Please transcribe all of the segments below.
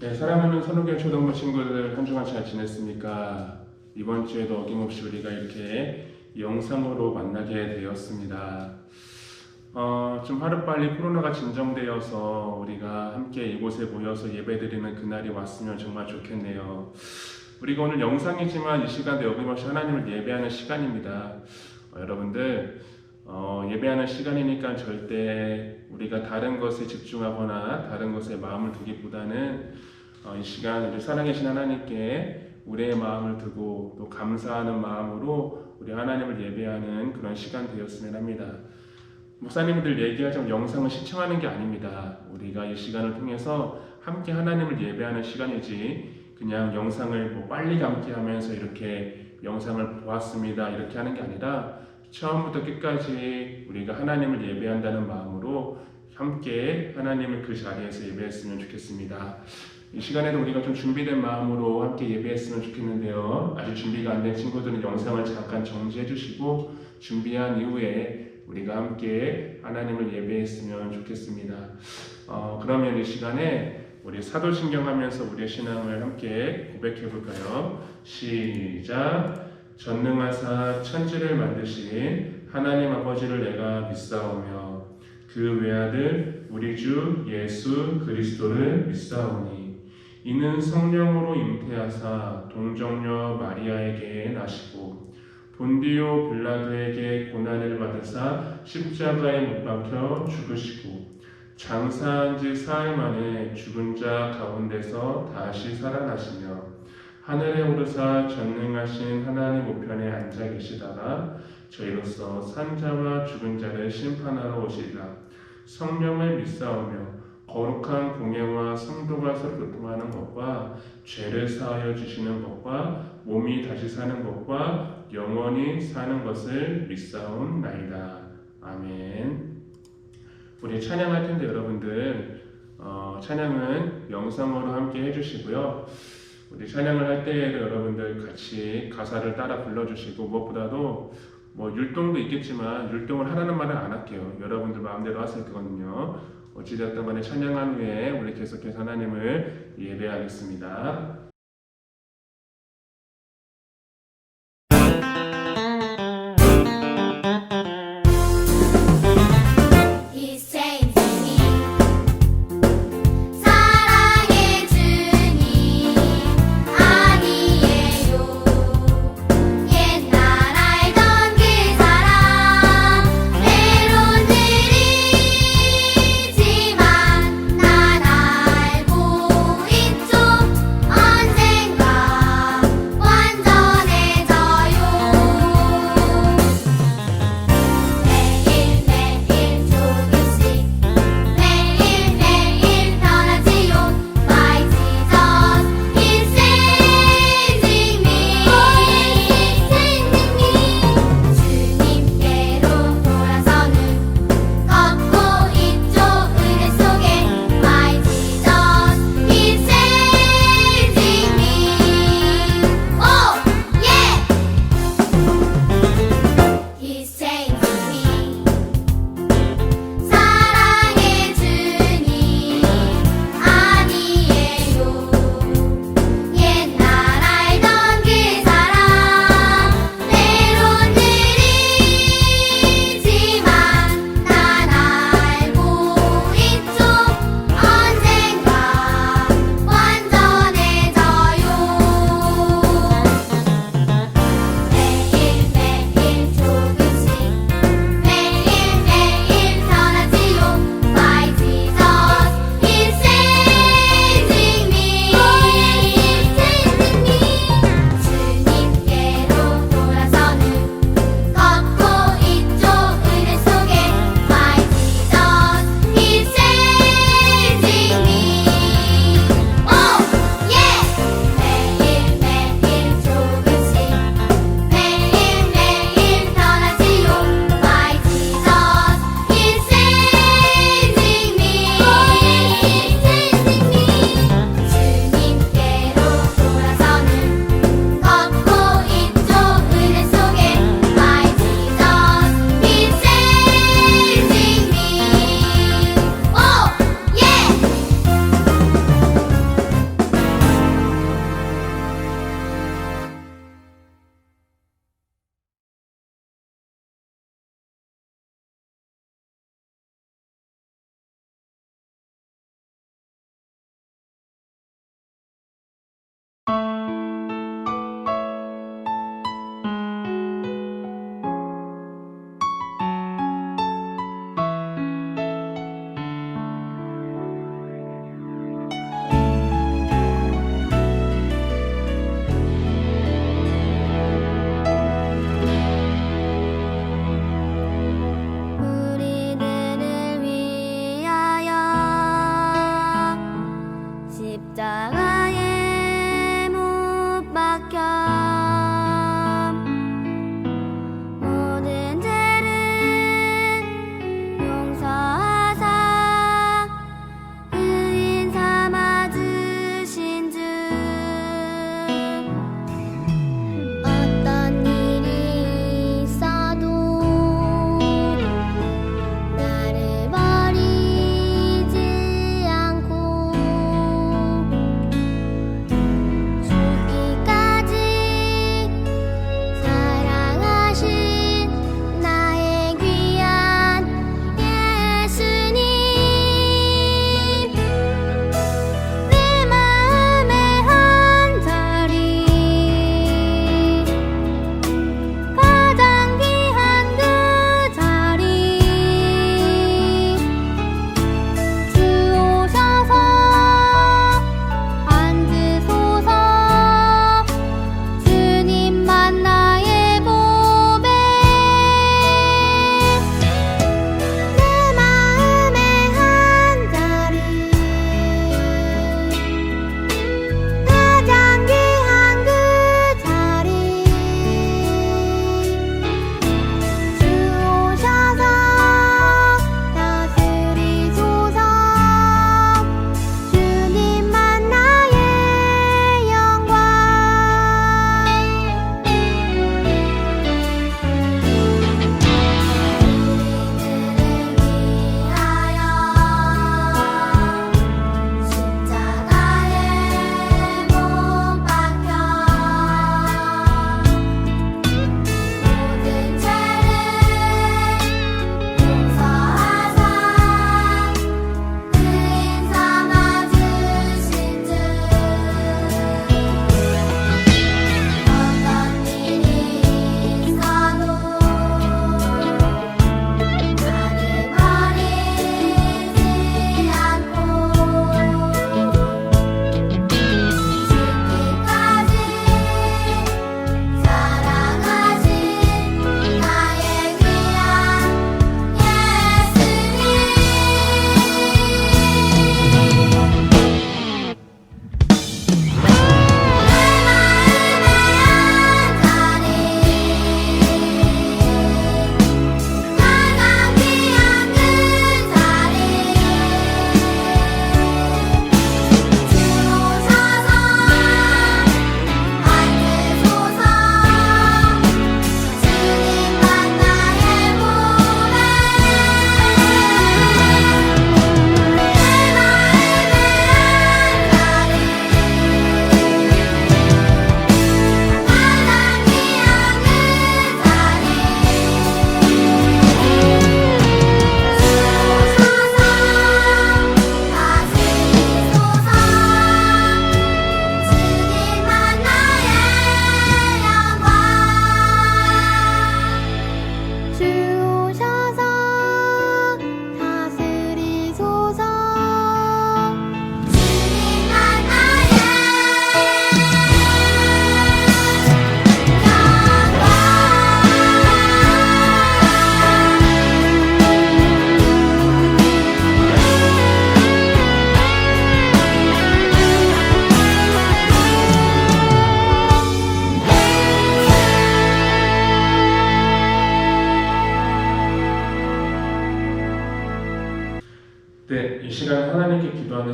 네, 사랑하는 선후교 초등부 친구들 한 주간 잘 지냈습니까? 이번 주에도 어김없이 우리가 이렇게 영상으로 만나게 되었습니다. 좀 하루빨리 코로나가 진정되어서 우리가 함께 이곳에 모여서 예배드리는 그날이 왔으면 정말 좋겠네요. 우리가 오늘 영상이지만 이 시간도 어김없이 하나님을 예배하는 시간입니다. 여러분들 예배하는 시간이니까 절대 우리가 다른 것에 집중하거나 다른 것에 마음을 두기보다는 이 시간 우리 살아계신 하나님께 우리의 마음을 두고 또 감사하는 마음으로 우리 하나님을 예배하는 그런 시간 되었으면 합니다. 목사님들 얘기하자면 영상을 시청하는 게 아닙니다. 우리가 이 시간을 통해서 함께 하나님을 예배하는 시간이지 그냥 영상을 빨리 감기 하면서 이렇게 영상을 보았습니다 이렇게 하는 게 아니라 처음부터 끝까지 우리가 하나님을 예배한다는 마음으로 함께 하나님을 그 자리에서 예배했으면 좋겠습니다. 이 시간에도 우리가 좀 준비된 마음으로 함께 예배했으면 좋겠는데요. 아직 준비가 안 된 친구들은 영상을 잠깐 정지해 주시고 준비한 이후에 우리가 함께 하나님을 예배했으면 좋겠습니다. 그러면 이 시간에 우리 사도신경 하면서 우리의 신앙을 함께 고백해 볼까요? 시작! 전능하사 천지를 만드신 하나님 아버지를 내가 믿사오며 그 외아들 우리 주 예수 그리스도를 믿사오니 이는 성령으로 잉태하사 동정녀 마리아에게 나시고 본디오 빌라도에게 고난을 받으사 십자가에 못 박혀 죽으시고 장사한 지 사흘 만에 죽은 자 가운데서 다시 살아나시며 하늘에 오르사 전능하신 하나님 우편에 앉아 계시다가 저희로서 산자와 죽은 자를 심판하러 오시리라. 성령을 믿사오며 거룩한 공예와 성도가 서로 교통하는 것과 죄를 사하여 주시는 것과 몸이 다시 사는 것과 영원히 사는 것을 믿사옵나이다. 아멘. 우리 찬양할 텐데 여러분들 찬양은 영상으로 함께 해주시고요. 우리 찬양을 할 때에도 여러분들 같이 가사를 따라 불러주시고 무엇보다도 율동도 있겠지만 율동을 하라는 말은 안 할게요. 여러분들 마음대로 하실 거거든요. 어찌되었든 간에 찬양한 후에 우리 계속해서 하나님을 예배하겠습니다. 언제나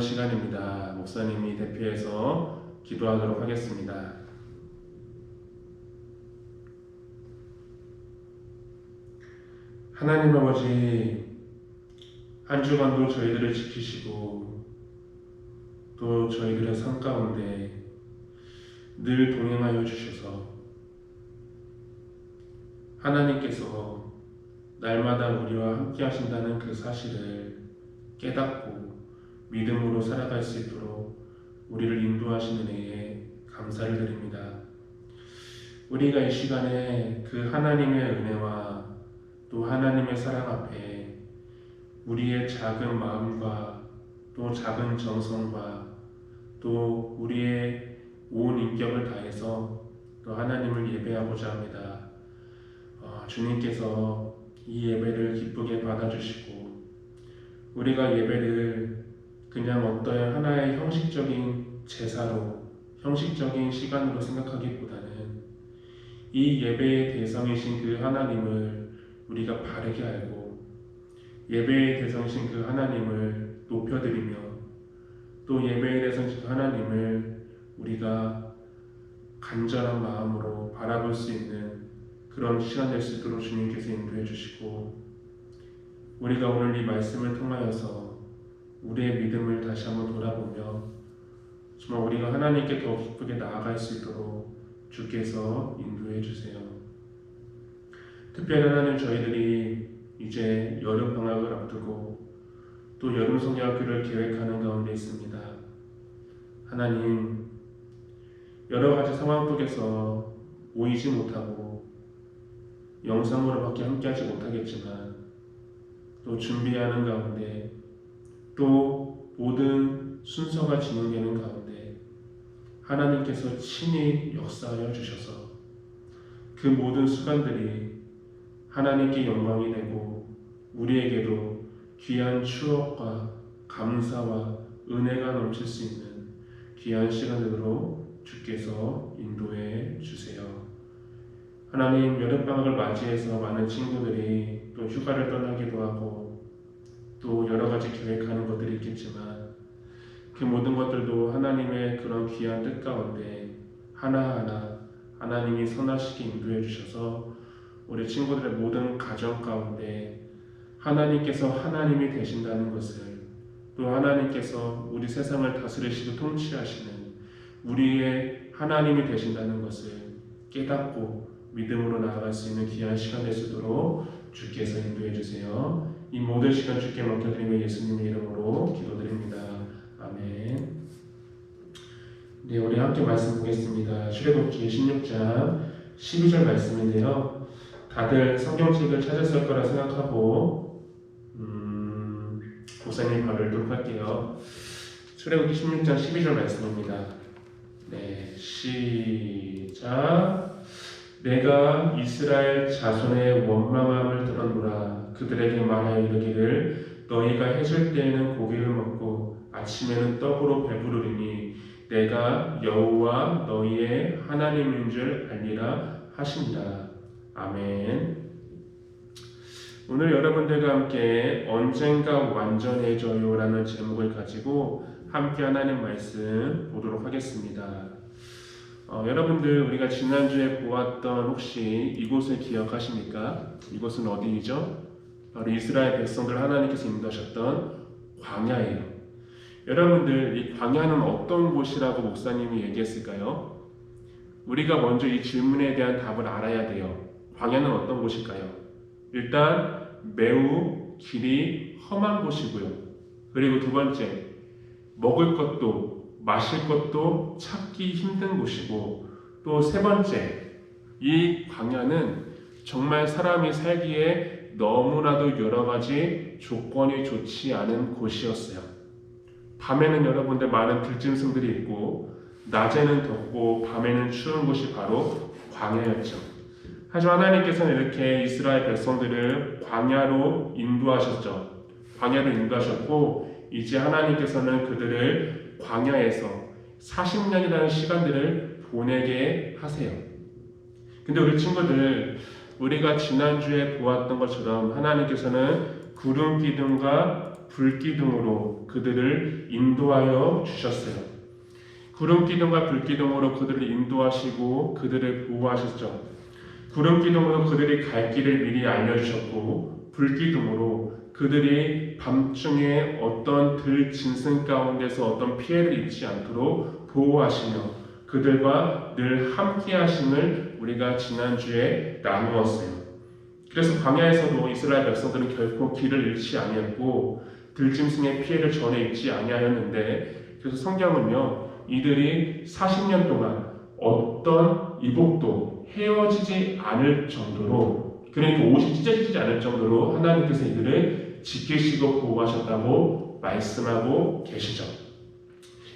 기도하는 시간입니다. 목사님이 대표해서 기도하도록 하겠습니다. 하나님 아버지, 한 주간도 저희들을 지키시고 또 저희들의 삶 가운데 늘 동행하여 주셔서 하나님께서 날마다 우리와 함께 하신다는 그 사실을 깨닫고 믿음으로 살아갈 수 있도록 우리를 인도하시는 은혜에 감사를 드립니다. 우리가 이 시간에 그 하나님의 은혜와 또 하나님의 사랑 앞에 우리의 작은 마음과 또 작은 정성과 또 우리의 온 인격을 다해서 또 하나님을 예배하고자 합니다. 주님께서 이 예배를 기쁘게 받아주시고 우리가 예배를 그냥 어떠한 하나의 형식적인 제사로 형식적인 시간으로 생각하기보다는 이 예배의 대상이신 그 하나님을 우리가 바르게 알고 예배의 대상이신 그 하나님을 높여드리며 또 예배의 대상이신 그 하나님을 우리가 간절한 마음으로 바라볼 수 있는 그런 시간 될 수 있도록 주님께서 인도해 주시고 우리가 오늘 이 말씀을 통하여서 우리의 믿음을 다시 한번 돌아보며 정말 우리가 하나님께 더 기쁘게 나아갈 수 있도록 주께서 인도해 주세요. 특별히 하나님, 저희들이 이제 여름 방학을 앞두고 또 여름 성경학교를 계획하는 가운데 있습니다. 하나님, 여러 가지 상황 속에서 모이지 못하고 영상으로밖에 함께하지 못하겠지만 또 준비하는 가운데 또 모든 순서가 진행되는 가운데 하나님께서 친히 역사하여 주셔서 그 모든 수간들이 하나님께 영광이 되고 우리에게도 귀한 추억과 감사와 은혜가 넘칠 수 있는 귀한 시간으로 주께서 인도해 주세요. 하나님, 여름방학을 맞이해서 많은 친구들이 또 휴가를 떠나기도 하고 또 여러 가지 계획하는 것들이 있겠지만 그 모든 것들도 하나님의 그런 귀한 뜻 가운데 하나하나 하나님이 선하시게 인도해 주셔서 우리 친구들의 모든 가정 가운데 하나님께서 하나님이 되신다는 것을 또 하나님께서 우리 세상을 다스리시고 통치하시는 우리의 하나님이 되신다는 것을 깨닫고 믿음으로 나아갈 수 있는 귀한 시간 될 수 있도록 주께서 인도해 주세요. 이 모든 시간 주께 맡겨드리며 예수님의 이름으로 기도드립니다. 아멘. 네, 우리 함께 말씀 보겠습니다. 출애굽기 16장 12절 말씀인데요. 다들 성경책을 찾았을 거라 생각하고 목사님 바로 읽도록 할게요. 출애굽기 16장 12절 말씀입니다. 네, 시작. 내가 이스라엘 자손의 원망함을 들었노라. 그들에게 말하여 이르기를 너희가 해질 때에는 고기를 먹고 아침에는 떡으로 배부르리니 내가 여호와 너희의 하나님인 줄 알리라 하신다. 아멘. 오늘 여러분들과 함께 언젠가 완전해져요 라는 제목을 가지고 함께 하나님 말씀 보도록 하겠습니다. 여러분들, 우리가 지난주에 보았던 혹시 이곳을 기억하십니까? 이곳은 어디이죠? 바로 이스라엘 백성들 하나님께서 인도하셨던 광야예요. 여러분들, 이 광야는 어떤 곳이라고 목사님이 얘기했을까요? 우리가 먼저 이 질문에 대한 답을 알아야 돼요. 광야는 어떤 곳일까요? 일단 매우 길이 험한 곳이고요. 그리고 두 번째, 먹을 것도 마실 것도 찾기 힘든 곳이고, 또 세 번째, 이 광야는 정말 사람이 살기에 너무나도 여러 가지 조건이 좋지 않은 곳이었어요. 밤에는 여러분들 많은 들짐승들이 있고 낮에는 덥고 밤에는 추운 곳이 바로 광야였죠. 하지만 하나님께서는 이렇게 이스라엘 백성들을 광야로 인도하셨죠. 광야로 인도하셨고 이제 하나님께서는 그들을 광야에서 40년이라는 시간들을 보내게 하세요. 근데 우리 친구들, 우리가 지난주에 보았던 것처럼 하나님께서는 구름 기둥과 불기둥으로 그들을 인도하여 주셨어요. 구름기둥과 불기둥으로 그들을 인도하시고 그들을 보호하셨죠. 구름기둥으로 그들이 갈 길을 미리 알려주셨고 불기둥으로 그들이 밤중에 어떤 들짐승 가운데서 어떤 피해를 입지 않도록 보호하시며 그들과 늘 함께 하심을 우리가 지난주에 나누었어요. 그래서 광야에서도 이스라엘 백성들은 결코 길을 잃지 아니했고 들짐승의 피해를 전혀 입지 아니하였는데, 그래서 성경은요 이들이 40년 동안 어떤 이복도 헤어지지 않을 정도로, 그러니까 옷이 찢어지지 않을 정도로 하나님께서 이들을 지키시고 보호하셨다고 말씀하고 계시죠.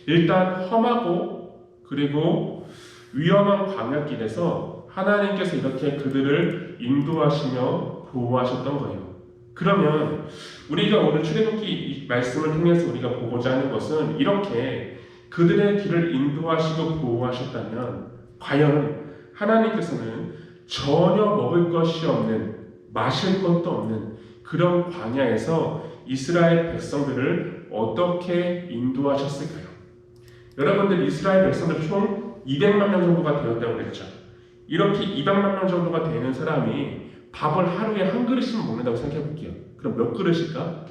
일단 험하고 그리고 위험한 광야길에서 하나님께서 이렇게 그들을 인도하시며 보호하셨던 거예요. 그러면 우리가 오늘 출애굽기 이 말씀을 통해서 우리가 보고자 하는 것은, 이렇게 그들의 길을 인도하시고 보호하셨다면 과연 하나님께서는 전혀 먹을 것이 없는, 마실 것도 없는 그런 광야에서 이스라엘 백성들을 어떻게 인도하셨을까요? 여러분들, 이스라엘 백성들 총 200만 명 정도가 되었다고 그랬죠. 이렇게 200만 명 정도가 되는 사람이 밥을 하루에 한 그릇씩 먹는다고 생각해 볼게요. 그럼 몇 그릇일까?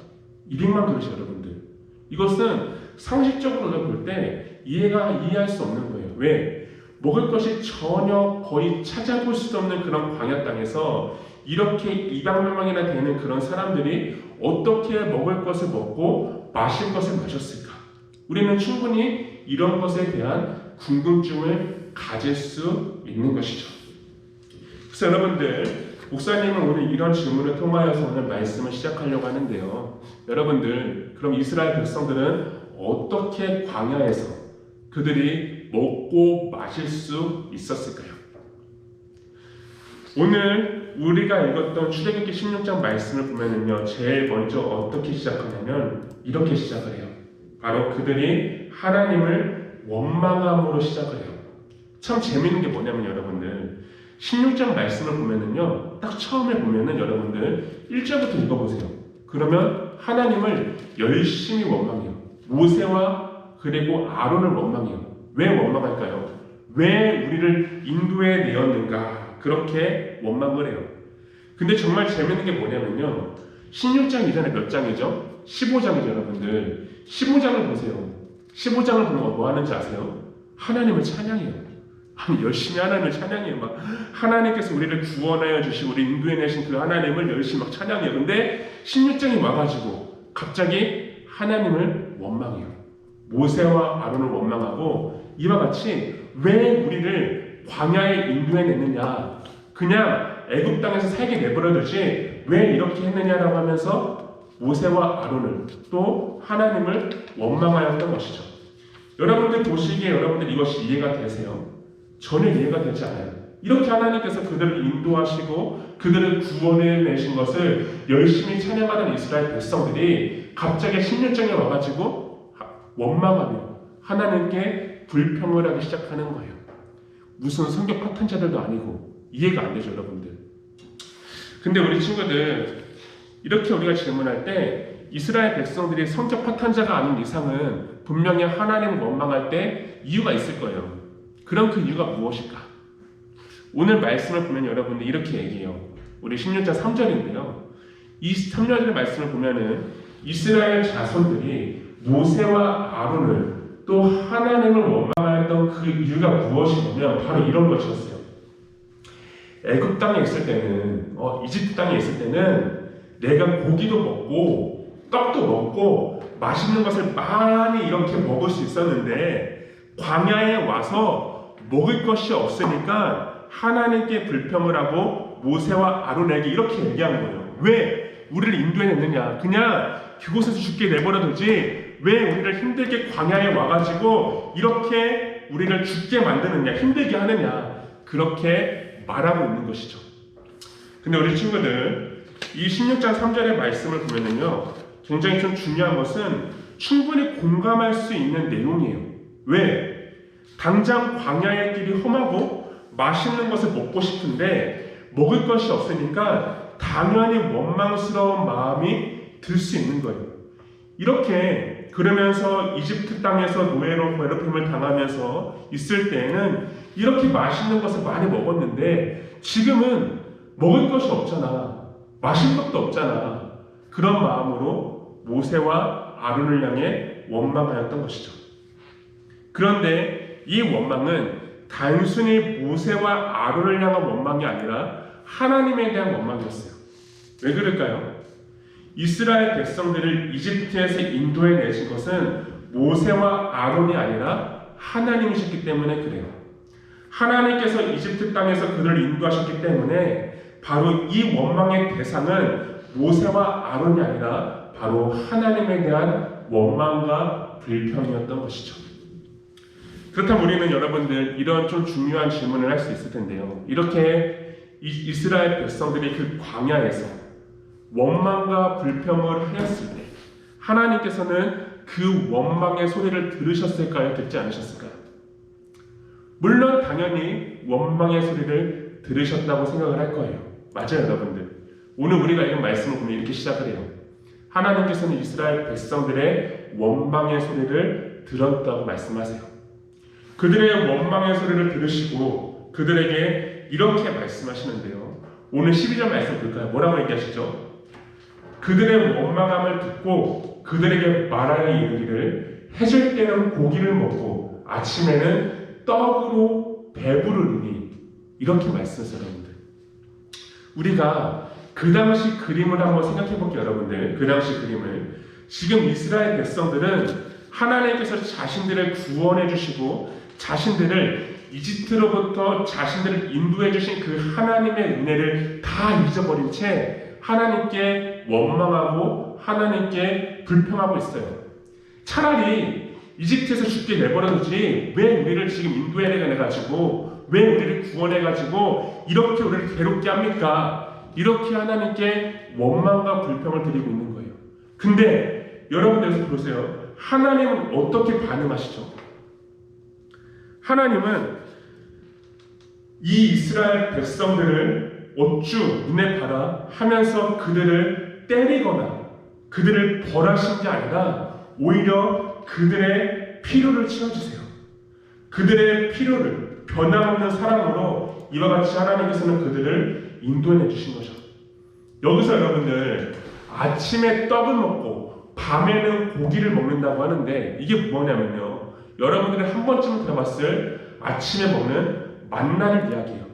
200만 그릇이요, 여러분들. 이것은 상식적으로 볼 때 이해할 수 없는 거예요. 왜? 먹을 것이 전혀 거의 찾아볼 수 없는 그런 광야 땅에서 이렇게 200만 명이나 되는 그런 사람들이 어떻게 먹을 것을 먹고 마실 것을 마셨을까? 우리는 충분히 이런 것에 대한 궁금증을 가질 수 있는 것이죠. 그래서 여러분들, 목사님은 오늘 이런 질문을 통하여서 오늘 말씀을 시작하려고 하는데요. 여러분들, 그럼 이스라엘 백성들은 어떻게 광야에서 그들이 먹고 마실 수 있었을까요? 오늘 우리가 읽었던 출애굽기 16장 말씀을 보면은요, 제일 먼저 어떻게 시작하냐면 이렇게 시작을 해요. 바로 그들이 하나님을 원망함으로 시작을 해요. 참 재미있는 게 뭐냐면 여러분들, 16장 말씀을 보면은요, 딱 처음에 보면은 여러분들 1절부터 읽어보세요. 그러면 하나님을 열심히 원망해요. 모세와 그리고 아론을 원망해요. 왜 원망할까요? 왜 우리를 인도해 내었는가? 그렇게 원망을 해요. 근데 정말 재밌는 게 뭐냐면요, 16장 이전에 몇 장이죠? 15장이죠, 여러분들. 15장을 보세요. 15장을 보면 뭐 하는지 아세요? 하나님을 찬양해요. 아니, 열심히 하나님을 찬양해요. 막 하나님께서 우리를 구원하여 주시고 우리 인도해 내신 그 하나님을 열심히 막 찬양해요. 근데 16장이 와가지고 갑자기 하나님을 원망해요. 모세와 아론을 원망하고 이와 같이 왜 우리를 광야에 인도해 냈느냐, 그냥 애굽 땅에서 살게 내버려두지 왜 이렇게 했느냐라고 하면서 모세와 아론을 또 하나님을 원망하였던 것이죠. 여러분들 보시기에 여러분들 이것이 이해가 되세요? 전혀 이해가 되지 않아요. 이렇게 하나님께서 그들을 인도하시고 그들을 구원해 내신 것을 열심히 찬양하던 이스라엘 백성들이 갑자기 16장에 와가지고 원망하며 하나님께 불평을 하기 시작하는 거예요. 무슨 성경 파탄자들도 아니고 이해가 안 되죠, 여러분들. 근데 우리 친구들, 이렇게 우리가 질문할 때 이스라엘 백성들이 성격 파탄자가 아닌 이상은 분명히 하나님을 원망할 때 이유가 있을 거예요. 그럼 그 이유가 무엇일까? 오늘 말씀을 보면 여러분들 이렇게 얘기해요. 우리 16장 3절인데요. 이 3절의 말씀을 보면은 이스라엘 자손들이 모세와 아론을 또 하나님을 원망하였던 그 이유가 무엇이냐면 바로 이런 것이었어요. 애굽 땅에 있을 때는, 이집트 땅에 있을 때는 내가 고기도 먹고 떡도 먹고 맛있는 것을 많이 이렇게 먹을 수 있었는데 광야에 와서 먹을 것이 없으니까 하나님께 불평을 하고 모세와 아론에게 이렇게 얘기한 거예요. 왜 우리를 인도해냈느냐? 그냥 그곳에서 죽게 내버려두지 왜 우리를 힘들게 광야에 와가지고 이렇게 우리를 죽게 만드느냐, 힘들게 하느냐, 그렇게 말하고 있는 것이죠. 근데 우리 친구들, 이 16장 3절의 말씀을 보면은요, 굉장히 좀 중요한 것은 충분히 공감할 수 있는 내용이에요. 왜? 당장 광야의 길이 험하고 맛있는 것을 먹고 싶은데 먹을 것이 없으니까 당연히 원망스러운 마음이 들 수 있는 거예요. 이렇게 그러면서 이집트 땅에서 노예로 괴롭힘을 당하면서 있을 때에는 이렇게 맛있는 것을 많이 먹었는데 지금은 먹을 것이 없잖아. 마실 것도 없잖아. 그런 마음으로 모세와 아론을 향해 원망하였던 것이죠. 그런데 이 원망은 단순히 모세와 아론을 향한 원망이 아니라 하나님에 대한 원망이었어요. 왜 그럴까요? 이스라엘 백성들을 이집트에서 인도해 내신 것은 모세와 아론이 아니라 하나님이셨기 때문에 그래요. 하나님께서 이집트 땅에서 그들을 인도하셨기 때문에 바로 이 원망의 대상은 모세와 아론이 아니라 바로 하나님에 대한 원망과 불평이었던 것이죠. 그렇다면 우리는 여러분들 이런 좀 중요한 질문을 할 수 있을 텐데요. 이렇게 이스라엘 백성들이 그 광야에서 원망과 불평을 하였을 때 하나님께서는 그 원망의 소리를 들으셨을까요? 듣지 않으셨을까요? 물론 당연히 원망의 소리를 들으셨다고 생각을 할 거예요. 맞아요, 여러분들. 오늘 우리가 읽은 말씀을 보면 이렇게 시작을 해요. 하나님께서는 이스라엘 백성들의 원망의 소리를 들었다고 말씀하세요. 그들의 원망의 소리를 들으시고 그들에게 이렇게 말씀하시는데요. 오늘 12절 말씀 볼까요? 뭐라고 얘기하시죠? 그들의 원망함을 듣고 그들에게 말하여 이르기를 해질 때는 고기를 먹고 아침에는 떡으로 배부르니 이렇게 말씀하세요. 여러분들, 우리가 그 당시 그림을 한번 생각해 볼게요. 여러분들, 그 당시 그림을 지금 이스라엘 백성들은 하나님께서 자신들을 구원해 주시고 자신들을 이집트로부터 자신들을 인도해 주신 그 하나님의 은혜를 다 잊어버린 채 하나님께 원망하고 하나님께 불평하고 있어요. 차라리 이집트에서 죽게 내버려두지 왜 우리를 지금 인도해내가지고 왜 우리를 구원해가지고 이렇게 우리를 괴롭게 합니까? 이렇게 하나님께 원망과 불평을 드리고 있는 거예요. 근데 여러분들께서 보세요. 하나님은 어떻게 반응하시죠? 하나님은 이 이스라엘 백성들을 어쭈 눈에 봐라 하면서 그들을 때리거나 그들을 벌하신 게 아니라 오히려 그들의 필요를 채워주세요. 그들의 필요를 변함없는 사랑으로 이와 같이 하나님께서는 그들을 인도해 주신 거죠. 여기서 여러분들 아침에 떡을 먹고 밤에는 고기를 먹는다고 하는데 이게 뭐냐면요, 여러분들이 한 번쯤 들어봤을 아침에 먹는 만나를 이야기해요.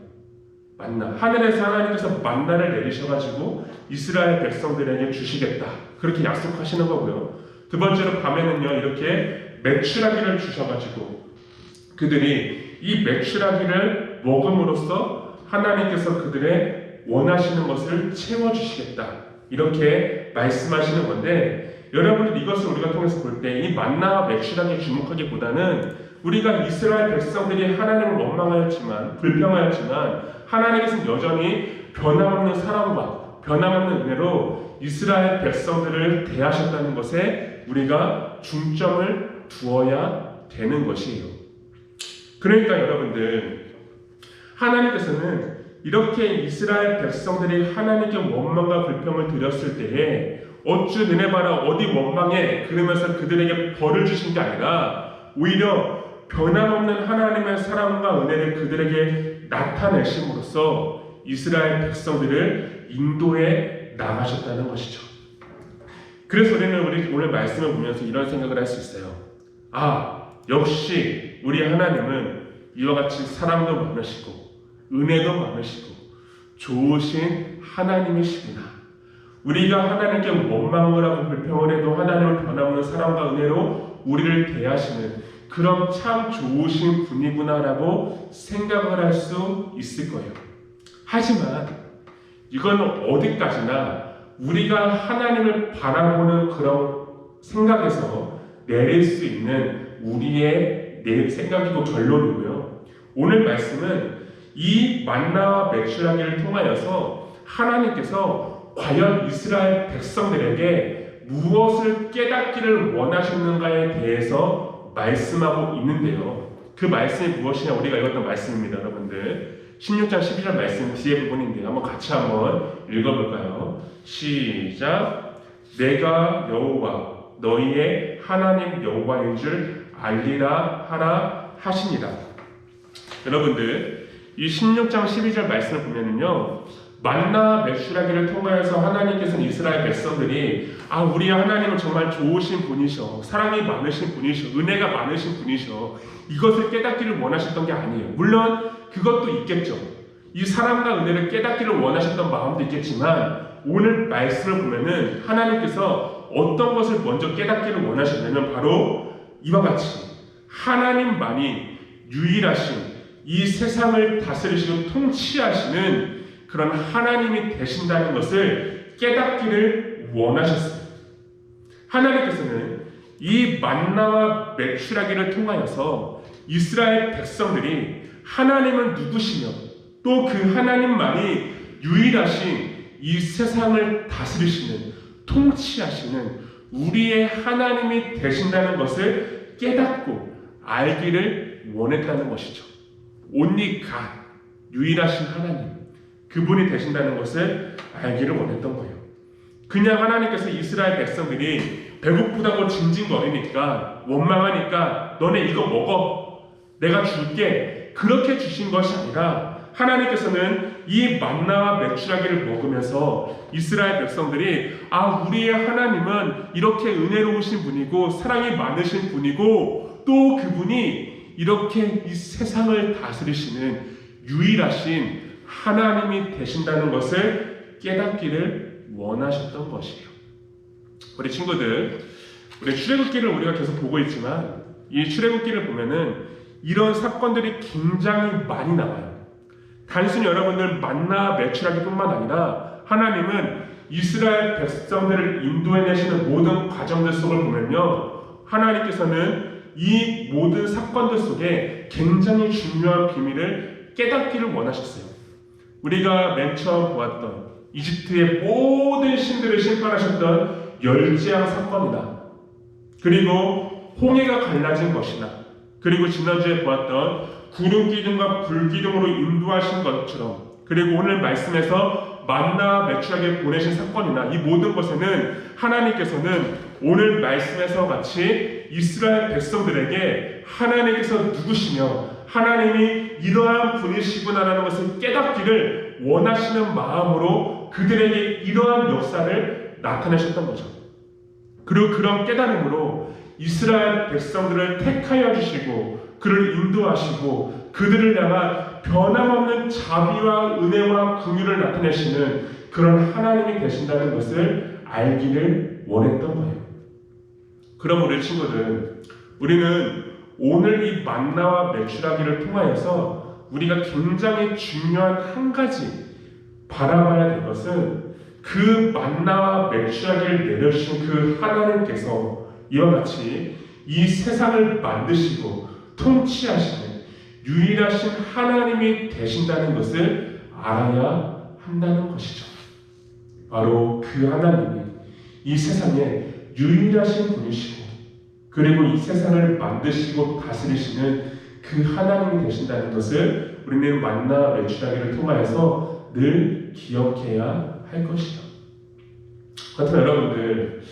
만나, 하늘에서 하나님께서 만나를 내리셔가지고 이스라엘 백성들에게 주시겠다 그렇게 약속하시는 거고요. 두 번째로 밤에는요 이렇게 메추라기를 주셔가지고 그들이 이 메추라기를 먹음으로써 하나님께서 그들의 원하시는 것을 채워주시겠다 이렇게 말씀하시는 건데, 여러분들 이것을 우리가 통해서 볼 때 이 만나와 메추라기에 주목하기보다는 우리가 이스라엘 백성들이 하나님을 원망하였지만 불평하였지만 하나님께서는 여전히 변함없는 사랑과 변함없는 은혜로 이스라엘 백성들을 대하셨다는 것에 우리가 중점을 두어야 되는 것이에요. 그러니까 여러분들, 하나님께서는 이렇게 이스라엘 백성들이 하나님께 원망과 불평을 드렸을 때에 어쭈 너네 봐라 어디 원망해 그러면서 그들에게 벌을 주신 게 아니라 오히려 변함없는 하나님의 사랑과 은혜를 그들에게 나타내심으로써 이스라엘 백성들을 인도해 나가셨다는 것이죠. 그래서 우리 오늘 말씀을 보면서 이런 생각을 할 수 있어요. 역시 우리 하나님은 이와 같이 사랑도 많으시고 은혜도 많으시고 좋으신 하나님이시구나. 우리가 하나님께 원망을 하고 불평을 해도 하나님은 변함없는 사랑과 은혜로 우리를 대하시는 그런 참 좋으신 분이구나라고 생각을 할 수 있을 거예요. 하지만 이건 어디까지나 우리가 하나님을 바라보는 그런 생각에서 내릴 수 있는 우리의 생각이고 결론이고요. 오늘 말씀은 이 만나와 메추라기를 통하여서 하나님께서 과연 이스라엘 백성들에게 무엇을 깨닫기를 원하셨는가에 대해서 말씀하고 있는데요. 그 말씀이 무엇이냐, 우리가 읽었던 말씀입니다. 여러분들 16장 12절 말씀 뒤에 부분인데요. 한번 같이 한번 읽어볼까요? 시작. 내가 여호와 너희의 하나님 여호와인 줄 알리라 하라 하시니라. 여러분들, 이 16장 12절 말씀을 보면은요, 만나 맥슈라기를 통하여서 하나님께서는 이스라엘 백성들이 우리 하나님은 정말 좋으신 분이셔, 사랑이 많으신 분이셔, 은혜가 많으신 분이셔, 이것을 깨닫기를 원하셨던 게 아니에요. 물론 그것도 있겠죠. 이 사랑과 은혜를 깨닫기를 원하셨던 마음도 있겠지만, 오늘 말씀을 보면은 하나님께서 어떤 것을 먼저 깨닫기를 원하셨냐면 바로 이와 같이 하나님만이 유일하신, 이 세상을 다스리시고 통치하시는 그런 하나님이 되신다는 것을 깨닫기를 원하셨어요. 하나님께서는 이 만나와 맥슈라기를 통하여서 이스라엘 백성들이 하나님은 누구시며 또 그 하나님만이 유일하신 이 세상을 다스리시는, 통치하시는 우리의 하나님이 되신다는 것을 깨닫고 알기를 원했다는 것이죠. Only God, 유일하신 하나님, 그분이 되신다는 것을 알기를 원했던 거예요. 그냥 하나님께서 이스라엘 백성들이 배고프다고 징징거리니까, 원망하니까 너네 이거 먹어, 내가 줄게, 그렇게 주신 것이 아니라 하나님께서는 이 만나와 맥주라기를 먹으면서 이스라엘 백성들이 우리의 하나님은 이렇게 은혜로우신 분이고 사랑이 많으신 분이고 또 그분이 이렇게 이 세상을 다스리시는 유일하신 하나님이 되신다는 것을 깨닫기를 원하셨던 것이에요. 우리 친구들, 우리 출애굽기를 우리가 계속 보고 있지만 이 출애굽기를 보면은 이런 사건들이 굉장히 많이 나와요. 단순히 여러분들 만나 맥주라기뿐만 아니라 하나님은 이스라엘 백성들을 인도해내시는 모든 과정들 속을 보면요, 하나님께서는 이 모든 사건들 속에 굉장히 중요한 비밀을 깨닫기를 원하셨어요. 우리가 맨 처음 보았던 이집트의 모든 신들을 심판하셨던 열지왕 사건이나, 그리고 홍해가 갈라진 것이나, 그리고 지난주에 보았던 구름기둥과 불기둥으로 인도하신 것처럼, 그리고 오늘 말씀에서 만나 맥주라기를 보내신 사건이나, 이 모든 것에는 하나님께서는 오늘 말씀에서 같이 이스라엘 백성들에게 하나님께서 누구시며 하나님이 이러한 분이시구나라는 것을 깨닫기를 원하시는 마음으로 그들에게 이러한 역사를 나타내셨던 거죠. 그리고 그런 깨달음으로 이스라엘 백성들을 택하여 주시고 그를 인도하시고 그들을 향한 변함없는 자비와 은혜와 긍휼을 나타내시는 그런 하나님이 되신다는 것을 알기를 원했던 거예요. 그럼 우리 친구들, 우리는 오늘 이 만나와 맥주라기를 통하여서 우리가 굉장히 중요한 한 가지 바라봐야 될 것은 그 만나와 맥주라기를 내려주신 그 하나님께서 이와 같이 이 세상을 만드시고 통치하시는 유일하신 하나님이 되신다는 것을 알아야 한다는 것이죠. 바로 그 하나님이 이 세상에 유일하신 분이시고 그리고 이 세상을 만드시고 다스리시는 그 하나님이 되신다는 것을 우리는 만나 맥주라기를 통하여서 늘 기억해야 할 것이죠. 그렇다면 여러분들,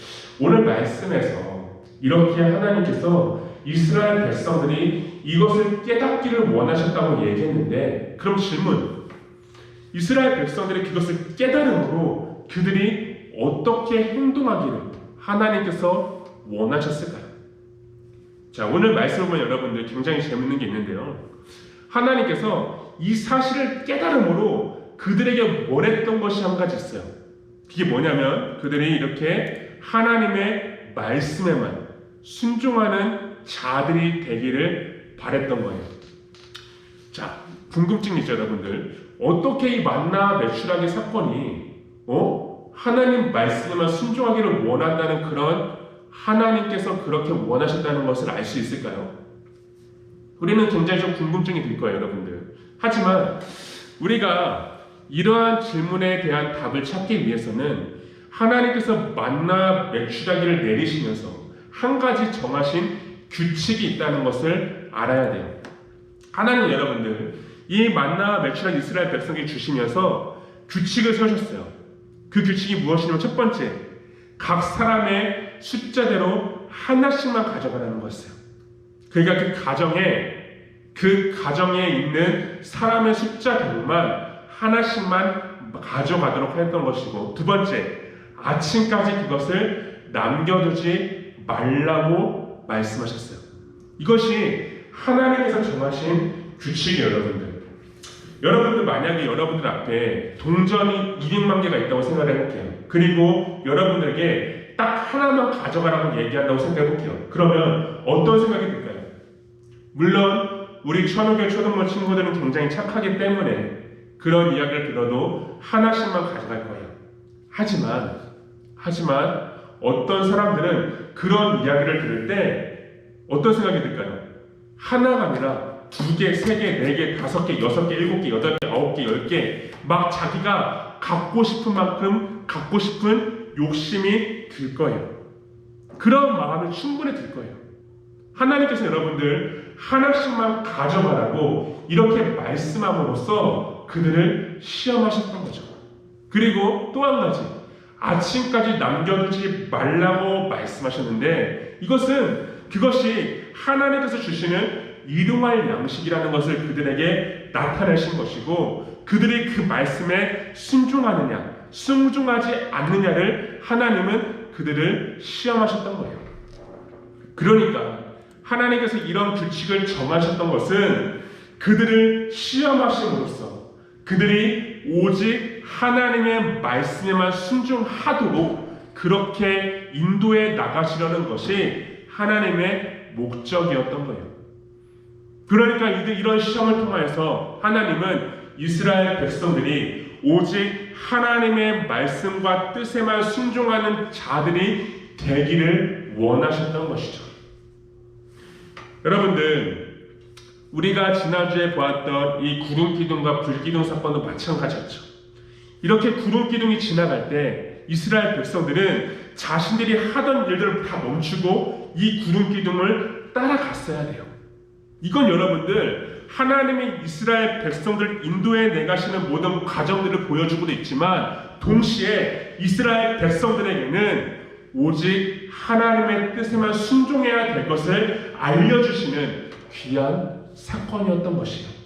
오늘 말씀에서 이렇게 하나님께서 이스라엘 백성들이 이것을 깨닫기를 원하셨다고 얘기했는데, 그럼 질문, 이스라엘 백성들이 그것을 깨달음으로 그들이 어떻게 행동하기를 하나님께서 원하셨을까요? 자, 오늘 말씀을 보면 여러분들 굉장히 재밌는 게 있는데요, 하나님께서 이 사실을 깨달음으로 그들에게 원했던 것이 한 가지 있어요. 그게 뭐냐면 그들이 이렇게 하나님의 말씀에만 순종하는 자들이 되기를 바랬던 거예요. 자, 궁금증이 있죠, 여러분들. 어떻게 이 만나 맥주라기 사건이 하나님 말씀에만 순종하기를 원한다는 그런 하나님께서 그렇게 원하셨다는 것을 알 수 있을까요? 우리는 굉장히 좀 궁금증이 들 거예요, 여러분들. 하지만 우리가 이러한 질문에 대한 답을 찾기 위해서는 하나님께서 만나 맥주라기를 내리시면서 한 가지 정하신 규칙이 있다는 것을 알아야 돼요. 하나님, 여러분들, 이 만나 맥주라기 이스라엘 백성에게 주시면서 규칙을 세우셨어요. 그 규칙이 무엇이냐면 첫 번째, 각 사람의 숫자대로 하나씩만 가져가라는 거였어요. 그러니까 그 가정에 있는 사람의 숫자대로만 하나씩만 가져가도록 했던 것이고, 두 번째, 아침까지 그것을 남겨두지 말라고 말씀하셨어요. 이것이 하나님께서 정하신 규칙이에요, 여러분들. 여러분들 만약에 여러분들 앞에 동전이 200만 개가 있다고 생각을 해볼게요. 그리고 여러분들에게 딱 하나만 가져가라고 얘기한다고 생각해볼게요. 그러면 어떤 생각이 들까요? 물론 우리 천호교 초등부 친구들은 굉장히 착하기 때문에 그런 이야기를 들어도 하나씩만 가져갈 거예요. 하지만 어떤 사람들은 그런 이야기를 들을 때 어떤 생각이 들까요? 하나가 아니라 2개, 3개, 4개, 5개, 6개, 7개, 8개, 9개, 10개 막 자기가 갖고 싶은 만큼 갖고 싶은 욕심이 들 거예요. 그런 마음이 충분히 들 거예요. 하나님께서 여러분들 하나씩만 가져가라고 이렇게 말씀함으로써 그들을 시험하셨던 거죠. 그리고 또 한 가지, 아침까지 남겨두지 말라고 말씀하셨는데 그것이 하나님께서 주시는 일용할 양식이라는 것을 그들에게 나타내신 것이고, 그들이 그 말씀에 순종하느냐 순종하지 않느냐를 하나님은 그들을 시험하셨던 거예요. 그러니까 하나님께서 이런 규칙을 정하셨던 것은 그들을 시험하심으로써 그들이 오직 하나님의 말씀에만 순종하도록 그렇게 인도해 나가시려는 것이 하나님의 목적이었던 거예요. 그러니까 이런 시험을 통하여서 하나님은 이스라엘 백성들이 오직 하나님의 말씀과 뜻에만 순종하는 자들이 되기를 원하셨던 것이죠. 여러분들, 우리가 지난주에 보았던 이 구름기둥과 불기둥 사건도 마찬가지였죠. 이렇게 구름기둥이 지나갈 때 이스라엘 백성들은 자신들이 하던 일들을 다 멈추고 이 구름기둥을 따라갔어야 돼요. 이건 여러분들, 하나님이 이스라엘 백성들 인도해 내가시는 모든 과정들을 보여주고도 있지만 동시에 이스라엘 백성들에게는 오직 하나님의 뜻에만 순종해야 될 것을 알려주시는 귀한 사건이었던 것이에요.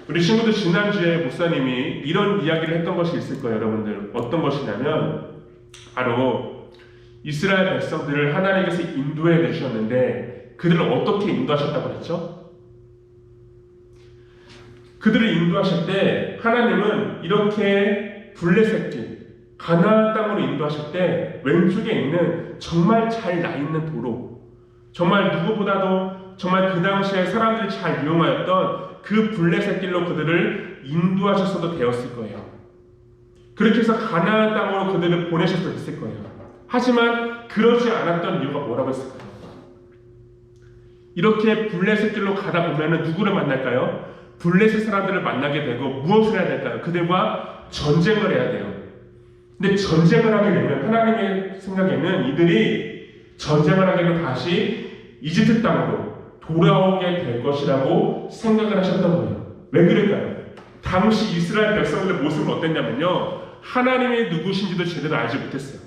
우리 친구들, 지난주에 목사님이 이런 이야기를 했던 것이 있을 거예요. 여러분들, 어떤 것이냐면 바로 이스라엘 백성들을 하나님께서 인도해 내주셨는데 그들을 어떻게 인도하셨다고 했죠? 그들을 인도하실 때 하나님은 이렇게 블레셋길, 가나안 땅으로 인도하실 때 왼쪽에 있는 정말 잘 나 있는 도로, 정말 누구보다도 정말 그 당시에 사람들이 잘 이용하였던 그 블레셋길로 그들을 인도하셨어도 되었을 거예요. 그렇게 해서 가나안 땅으로 그들을 보내셨어도 됐을 거예요. 하지만 그러지 않았던 이유가 뭐라고 했을까요? 이렇게 블레셋길로 가다 보면 누구를 만날까요? 블레셋 사람들을 만나게 되고 무엇을 해야 될까요? 그들과 전쟁을 해야 돼요. 근데 전쟁을 하게 되면 하나님의 생각에는 이들이 전쟁을 하게 되면 다시 이집트 땅으로 돌아오게 될 것이라고 생각을 하셨던 거예요. 왜 그럴까요? 당시 이스라엘 백성들의 모습은 어땠냐면요, 하나님이 누구신지도 제대로 알지 못했어요.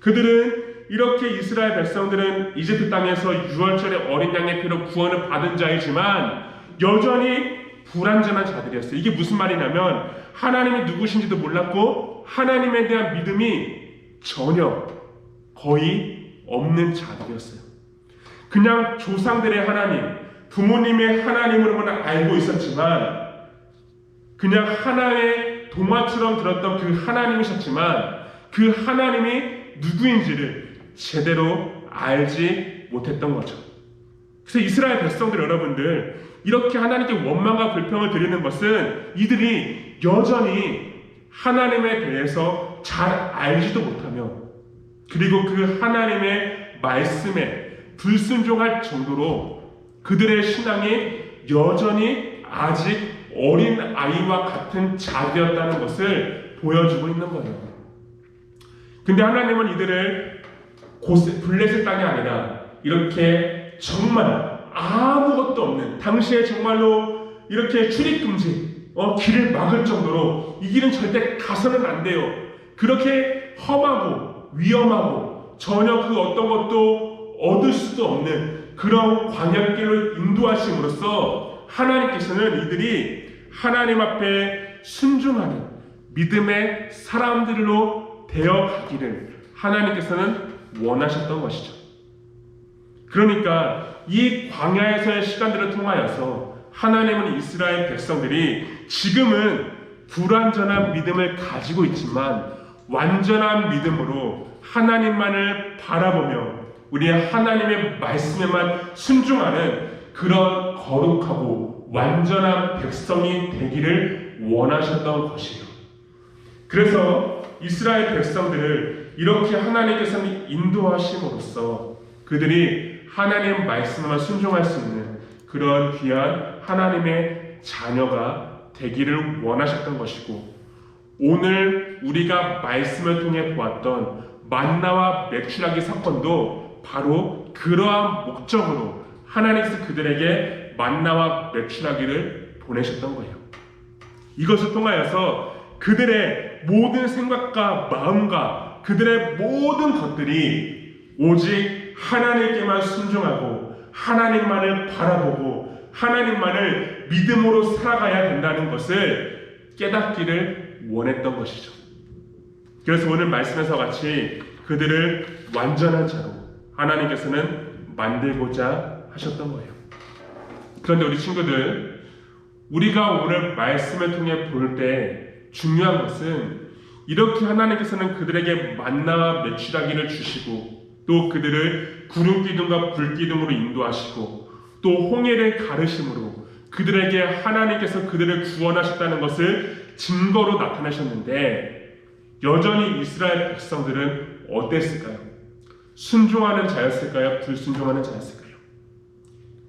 그들은 이렇게 이스라엘 백성들은 이집트 땅에서 유월절에 어린 양의 피로 구원을 받은 자이지만 여전히 불완전한 자들이었어요. 이게 무슨 말이냐면 하나님이 누구신지도 몰랐고 하나님에 대한 믿음이 전혀 거의 없는 자들이었어요. 그냥 조상들의 하나님, 부모님의 하나님으로만 알고 있었지만 그냥 하나의 동화처럼 들었던 그 하나님이셨지만 그 하나님이 누구인지를 제대로 알지 못했던 거죠. 그래서 이스라엘 백성들 여러분들, 이렇게 하나님께 원망과 불평을 드리는 것은 이들이 여전히 하나님에 대해서 잘 알지도 못하며 그리고 그 하나님의 말씀에 불순종할 정도로 그들의 신앙이 여전히 아직 어린 아이와 같은 자들이었다는 것을 보여주고 있는 거예요. 근데 하나님은 이들을 블레셋 땅이 아니라 이렇게 정말 아무것도 없는, 당시에 정말로 이렇게 출입금지, 길을 막을 정도로 이 길은 절대 가서는 안 돼요. 그렇게 험하고 위험하고 전혀 그 어떤 것도 얻을 수도 없는 그런 광야길로 인도하심으로써 하나님께서는 이들이 하나님 앞에 순종하는 믿음의 사람들로 되어가기를 하나님께서는 원하셨던 것이죠. 그러니까 이 광야에서의 시간들을 통하여서 하나님은 이스라엘 백성들이 지금은 불완전한 믿음을 가지고 있지만 완전한 믿음으로 하나님만을 바라보며 우리의 하나님의 말씀에만 순종하는 그런 거룩하고 완전한 백성이 되기를 원하셨던 것이에요. 그래서 이스라엘 백성들을 이렇게 하나님께서는 인도하심으로써 그들이 하나님 말씀에만 순종할 수 있는 그런 귀한 하나님의 자녀가 되기를 원하셨던 것이고, 오늘 우리가 말씀을 통해 보았던 만나와 맥주라기 사건도 바로 그러한 목적으로 하나님께서 그들에게 만나와 맥주라기를 보내셨던 거예요. 이것을 통하여서 그들의 모든 생각과 마음과 그들의 모든 것들이 오직 하나님께만 순종하고 하나님만을 바라보고 하나님만을 믿음으로 살아가야 된다는 것을 깨닫기를 원했던 것이죠. 그래서 오늘 말씀에서 같이 그들을 완전한 자로 하나님께서는 만들고자 하셨던 거예요. 그런데 우리 친구들, 우리가 오늘 말씀을 통해 볼 때 중요한 것은 이렇게 하나님께서는 그들에게 만나와 메추라기를 주시고 또 그들을 구름기둥과 불기둥으로 인도하시고 또 홍해를 가르심으로 그들에게 하나님께서 그들을 구원하셨다는 것을 증거로 나타내셨는데, 여전히 이스라엘 백성들은 어땠을까요? 순종하는 자였을까요? 불순종하는 자였을까요?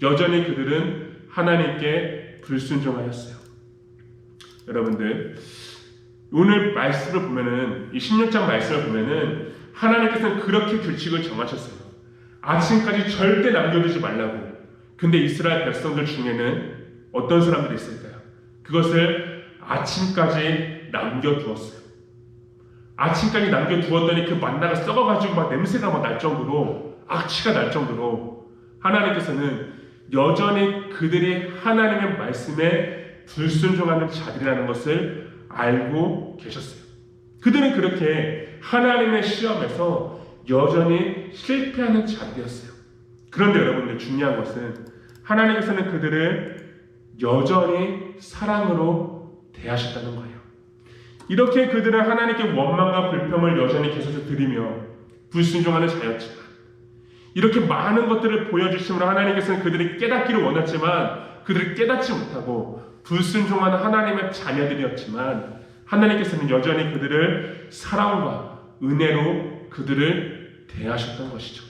여전히 그들은 하나님께 불순종하였어요. 여러분들, 오늘 말씀을 보면은, 이 16장 말씀을 보면은 하나님께서는 그렇게 규칙을 정하셨어요. 아침까지 절대 남겨두지 말라고. 근데 이스라엘 백성들 중에는 어떤 사람들이 있을까요? 그것을 아침까지 남겨두었어요. 아침까지 남겨두었더니 그 만나가 썩어가지고 막 냄새가 막 날 정도로, 악취가 날 정도로 하나님께서는 여전히 그들이 하나님의 말씀에 불순종하는 자들이라는 것을 알고 계셨어요. 그들은 그렇게 하나님의 시험에서 여전히 실패하는 자들이었어요. 그런데 여러분들, 중요한 것은 하나님께서는 그들을 여전히 사랑으로 대하셨다는 거예요. 이렇게 그들은 하나님께 원망과 불평을 여전히 계속해서 드리며 불순종하는 자였지만, 이렇게 많은 것들을 보여주심으로 하나님께서는 그들이 깨닫기를 원했지만 그들을 깨닫지 못하고 불순종하는 하나님의 자녀들이었지만, 하나님께서는 여전히 그들을 사랑과 은혜로 그들을 대하셨던 것이죠.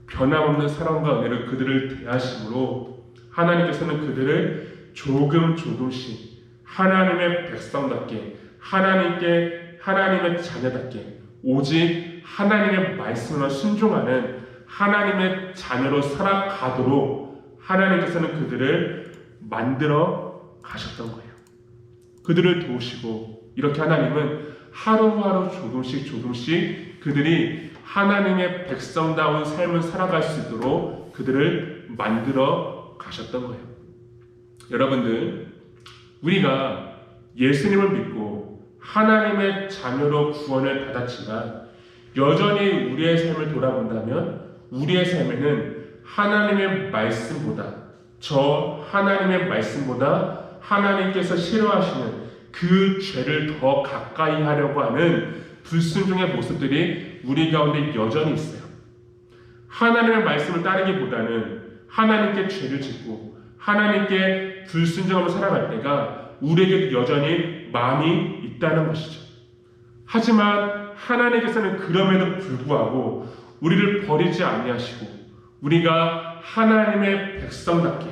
변함없는 사랑과 은혜로 그들을 대하심으로 하나님께서는 그들을 조금씩 하나님의 백성답게, 하나님의 자녀답게 오직 하나님의 말씀을 순종하는 하나님의 자녀로 살아가도록 하나님께서는 그들을 만들어 가셨던 거예요. 그들을 도우시고, 이렇게 하나님은 하루하루 조금씩 그들이 하나님의 백성다운 삶을 살아갈 수 있도록 그들을 만들어 가셨던 거예요. 여러분들, 우리가 예수님을 믿고 하나님의 자녀로 구원을 받았지만 여전히 우리의 삶을 돌아본다면 우리의 삶에는 하나님의 말씀보다, 하나님께서 싫어하시는 그 죄를 더 가까이 하려고 하는 불순종의 모습들이 우리 가운데 여전히 있어요. 하나님의 말씀을 따르기보다는 하나님께 죄를 짓고 하나님께 불순종하며 살아갈 때가 우리에게도 여전히 많이 있다는 것이죠. 하지만 하나님께서는 그럼에도 불구하고 우리를 버리지 아니하시고 우리가 하나님의 백성답게,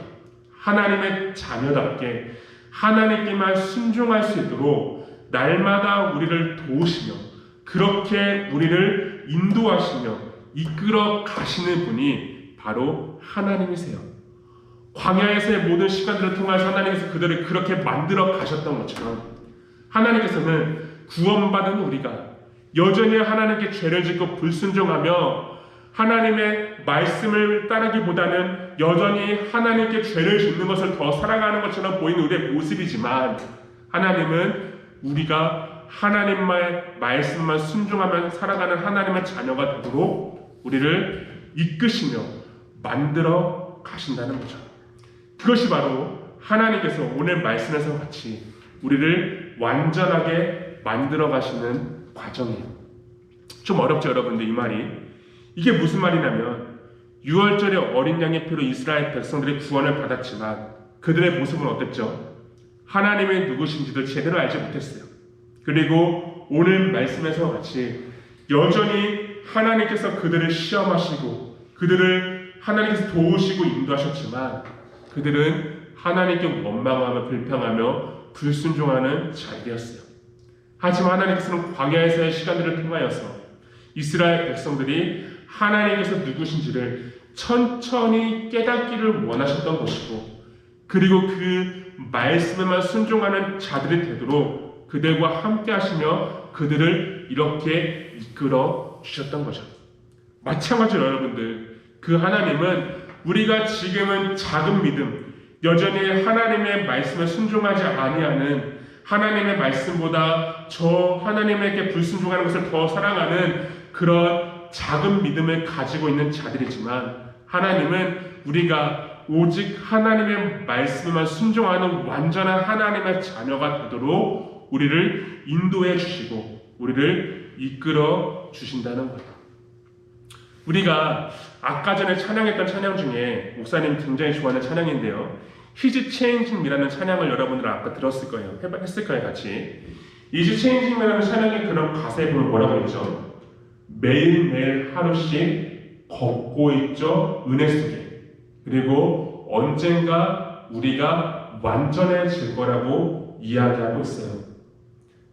하나님의 자녀답게 하나님께만 순종할 수 있도록 날마다 우리를 도우시며 그렇게 우리를 인도하시며 이끌어 가시는 분이 바로 하나님이세요. 광야에서의 모든 시간들을 통해서 하나님께서 그들을 그렇게 만들어 가셨던 것처럼 하나님께서는 구원받은 우리가 여전히 하나님께 죄를 짓고 불순종하며 하나님의 말씀을 따르기보다는 여전히 하나님께 죄를 짓는 것을 더 사랑하는 것처럼 보이는 우리의 모습이지만, 하나님은 우리가 하나님의 말씀만 순종하며 살아가는 하나님의 자녀가 되도록 우리를 이끄시며 만들어 가신다는 거죠. 그것이 바로 하나님께서 오늘 말씀에서 같이 우리를 완전하게 만들어 가시는 과정이에요. 좀 어렵죠, 여러분들, 이 말이. 이게 무슨 말이냐면, 6월절에 어린 양의 피로 이스라엘 백성들이 구원을 받았지만 그들의 모습은 어땠죠? 하나님의 누구신지도 제대로 알지 못했어요. 그리고 오늘 말씀에서 같이 여전히 하나님께서 그들을 시험하시고 그들을 하나님께서 도우시고 인도하셨지만 그들은 하나님께 원망하며 불평하며 불순종하는 자들이었어요. 하지만 하나님께서는 광야에서의 시간들을 통하여서 이스라엘 백성들이 하나님께서 누구신지를 천천히 깨닫기를 원하셨던 것이고, 그리고 그 말씀에만 순종하는 자들이 되도록 그들과 함께 하시며 그들을 이렇게 이끌어 주셨던 거죠. 마찬가지로 여러분들, 그 하나님은 우리가 지금은 작은 믿음, 여전히 하나님의 말씀에 순종하지 아니하는, 하나님의 말씀보다 저 하나님에게 불순종하는 것을 더 사랑하는 그런 작은 믿음을 가지고 있는 자들이지만, 하나님은 우리가 오직 하나님의 말씀에만 순종하는 완전한 하나님의 자녀가 되도록 우리를 인도해 주시고 우리를 이끌어 주신다는 거예요. 우리가 아까 전에 찬양했던 찬양 중에 목사님이 굉장히 좋아하는 찬양인데요, He's Changing Me라는 찬양을 여러분들 아까 들었을 거예요. 했을 거예요, 같이. He's Changing Me라는 찬양의 그런 가사에 보면 뭐라고 했죠? 매일매일 하루씩 걷고 있죠, 은혜 속에. 그리고 언젠가 우리가 완전해질 거라고 이야기하고 있어요.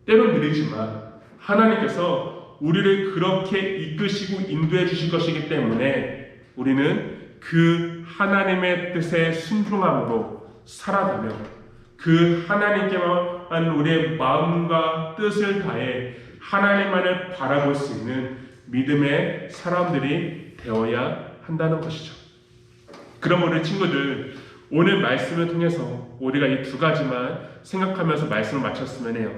때론 느리지만 하나님께서 우리를 그렇게 이끄시고 인도해 주실 것이기 때문에 우리는 그 하나님의 뜻에 순종함으로 살아가며 그 하나님께만 우리의 마음과 뜻을 다해 하나님만을 바라볼 수 있는 믿음의 사람들이 되어야 한다는 것이죠. 그럼 우리 친구들, 오늘 말씀을 통해서 우리가 이 두 가지만 생각하면서 말씀을 마쳤으면 해요.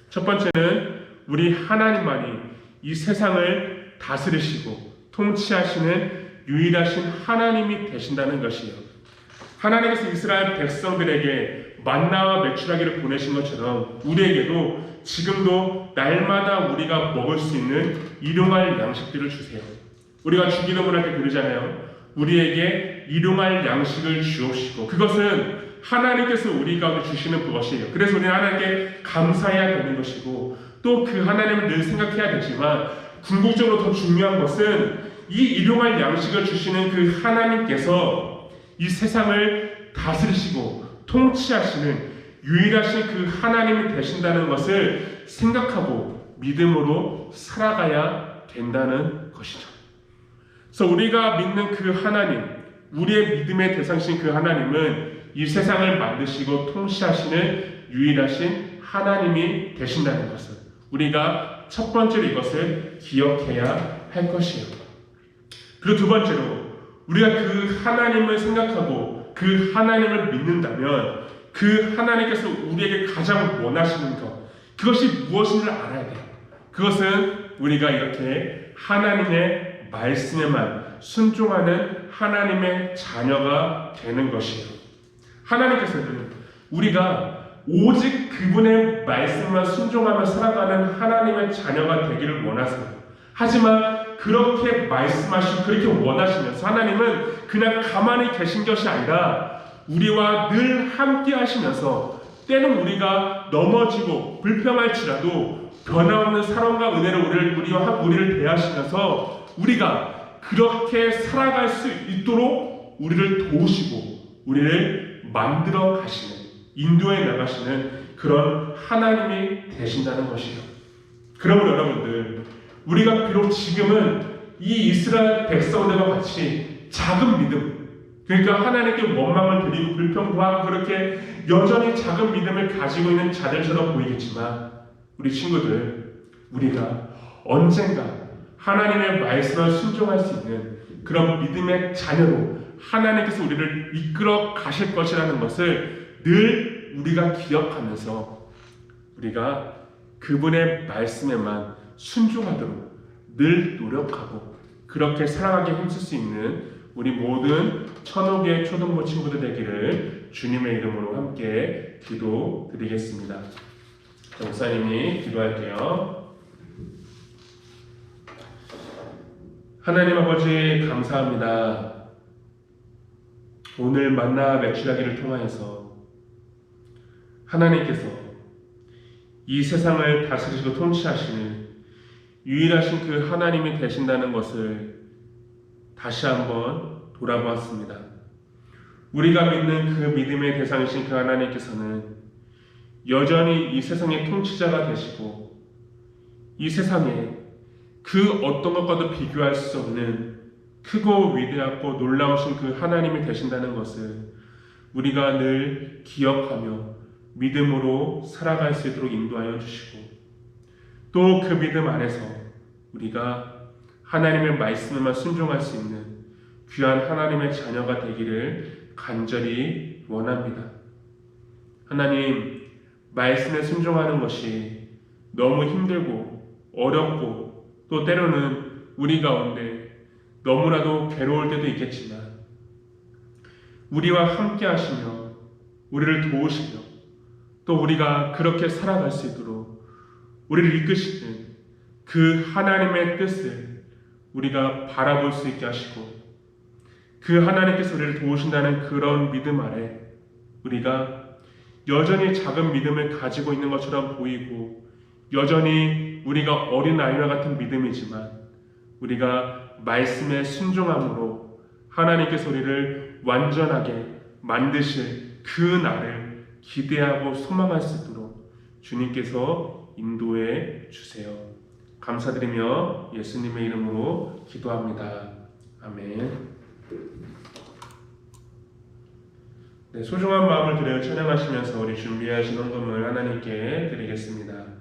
첫 번째는 우리 하나님만이 이 세상을 다스리시고 통치하시는 유일하신 하나님이 되신다는 것이에요. 하나님께서 이스라엘 백성들에게 만나와 메추라기를 보내신 것처럼 우리에게도 지금도 날마다 우리가 먹을 수 있는 일용할 양식들을 주세요. 우리가 주기도문 할 때 그러잖아요. 우리에게 일용할 양식을 주옵시고, 그것은 하나님께서 우리 가운데 주시는 그것이에요. 그래서 우리는 하나님께 감사해야 되는 것이고, 또 그 하나님을 늘 생각해야 되지만 궁극적으로 더 중요한 것은 이 일용할 양식을 주시는 그 하나님께서 이 세상을 다스리시고 통치하시는 유일하신 그 하나님이 되신다는 것을 생각하고 믿음으로 살아가야 된다는 것이죠. 그래서 우리가 믿는 그 하나님, 우리의 믿음의 대상이신 그 하나님은 이 세상을 만드시고 통치하시는 유일하신 하나님이 되신다는 것을 우리가 첫 번째로 이것을 기억해야 할 것이에요. 그리고 두 번째로 우리가 그 하나님을 생각하고 그 하나님을 믿는다면 그 하나님께서 우리에게 가장 원하시는 것, 그것이 무엇인지를 알아야 돼요. 그것은 우리가 이렇게 하나님의 말씀에만 순종하는 하나님의 자녀가 되는 것이에요. 하나님께서는 우리가 오직 그분의 말씀만 순종하며 살아가는 하나님의 자녀가 되기를 원하세요. 하지만 그렇게 말씀하시고 그렇게 원하시면서 하나님은 그냥 가만히 계신 것이 아니라 우리와 늘 함께 하시면서 때는 우리가 넘어지고 불평할지라도 변함없는 사랑과 은혜로 우리를 대하시면서 우리가 그렇게 살아갈 수 있도록 우리를 도우시고 우리를 만들어 가시는, 인도해 나가시는 그런 하나님이 되신다는 것이에요. 그러므로 여러분들, 우리가 비록 지금은 이 이스라엘 백성들과 같이 작은 믿음, 그러니까 하나님께 원망을 드리고 불평도 하고 그렇게 여전히 작은 믿음을 가지고 있는 자들처럼 보이겠지만 우리 친구들, 우리가 언젠가 하나님의 말씀을 순종할 수 있는 그런 믿음의 자녀로 하나님께서 우리를 이끌어 가실 것이라는 것을 늘 우리가 기억하면서 우리가 그분의 말씀에만 순종하도록 늘 노력하고 그렇게 살아가게 힘쓸 수 있는 우리 모든 천호교의 초등부 친구들 되기를 주님의 이름으로 함께 기도드리겠습니다. 목사님이 기도할게요. 하나님 아버지 감사합니다. 오늘 만나 매출하기를 통하여서 하나님께서 이 세상을 다스리시고 통치하시는 유일하신 그 하나님이 되신다는 것을 다시 한번 돌아보았습니다. 우리가 믿는 그 믿음의 대상이신 그 하나님께서는 여전히 이 세상의 통치자가 되시고 이 세상에 그 어떤 것과도 비교할 수 없는 크고 위대하고 놀라우신 그 하나님이 되신다는 것을 우리가 늘 기억하며 믿음으로 살아갈 수 있도록 인도하여 주시고 또 그 믿음 안에서 우리가 하나님의 말씀에만 순종할 수 있는 귀한 하나님의 자녀가 되기를 간절히 원합니다. 하나님, 말씀에 순종하는 것이 너무 힘들고 어렵고 또 때로는 우리 가운데 너무나도 괴로울 때도 있겠지만 우리와 함께 하시며 우리를 도우시며 또 우리가 그렇게 살아갈 수 있도록 우리를 이끄시는 그 하나님의 뜻을 우리가 바라볼 수 있게 하시고 그 하나님께서 우리를 도우신다는 그런 믿음 아래 우리가 여전히 작은 믿음을 가지고 있는 것처럼 보이고 여전히 우리가 어린아이와 같은 믿음이지만 우리가 말씀에 순종함으로 하나님께서 우리를 완전하게 만드실 그 날을 기대하고 소망할 수 있도록 주님께서 인도해 주세요. 감사드리며 예수님의 이름으로 기도합니다. 아멘. 네, 소중한 마음을 드려 찬양하시면서 우리 준비하신 헌금을 하나님께 드리겠습니다.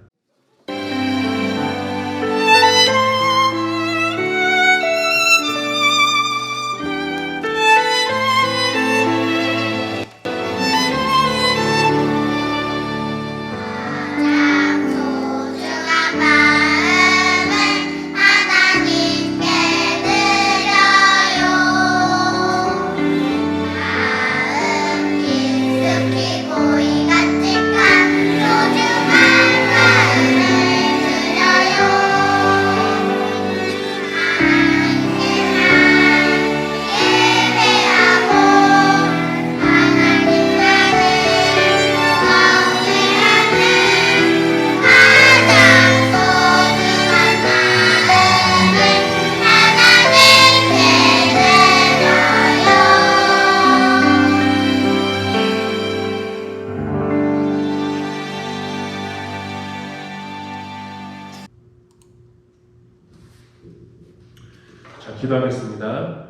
기도하겠습니다.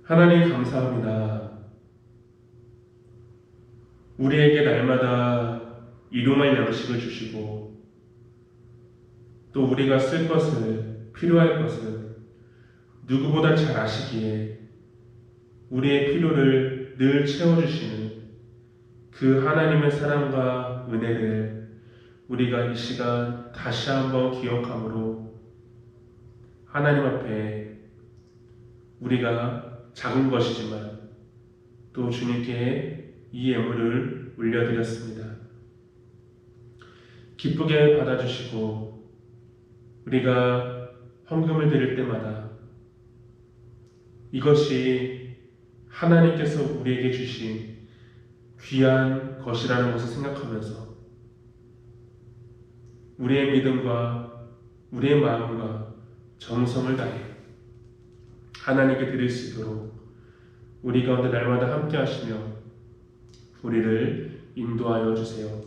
하나님 감사합니다. 우리에게 날마다 일용할 양식을 주시고 또 우리가 쓸 것을 필요할 것을 누구보다 잘 아시기에 우리의 필요를 늘 채워주시는 그 하나님의 사랑과 은혜를 우리가 이 시간 다시 한번 기억함으로 하나님 앞에 우리가 작은 것이지만 또 주님께 이 예물을 올려드렸습니다. 기쁘게 받아주시고 우리가 헌금을 드릴 때마다 이것이 하나님께서 우리에게 주신 귀한 것이라는 것을 생각하면서 우리의 믿음과 우리의 마음과 정성을 다해 하나님께 드릴 수 있도록 우리 가운데 날마다 함께 하시며 우리를 인도하여 주세요.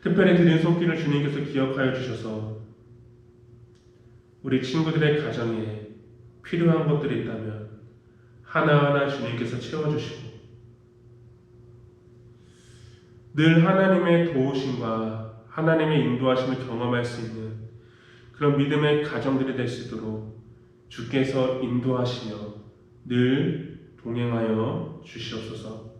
특별히 드린 손길을 주님께서 기억하여 주셔서 우리 친구들의 가정에 필요한 것들이 있다면 하나하나 주님께서 채워주시고 늘 하나님의 도우심과 하나님의 인도하심을 경험할 수 있는 그런 믿음의 가정들이 될 수 있도록 주께서 인도하시며 늘 동행하여 주시옵소서.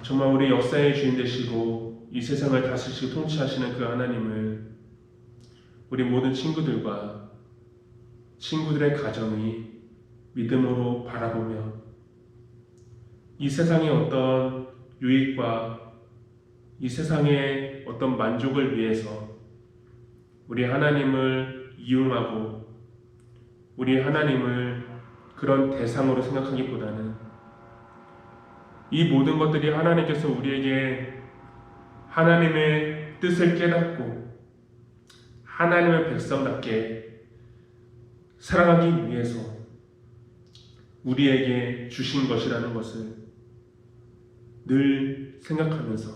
정말 우리 역사의 주인 되시고 이 세상을 다스리시고 통치하시는 그 하나님을 우리 모든 친구들과 친구들의 가정이 믿음으로 바라보며 이 세상의 어떤 유익과 이 세상의 어떤 만족을 위해서 우리 하나님을 이용하고 우리 하나님을 그런 대상으로 생각하기보다는 이 모든 것들이 하나님께서 우리에게 하나님의 뜻을 깨닫고 하나님의 백성답게 살아가기 위해서 우리에게 주신 것이라는 것을 늘 생각하면서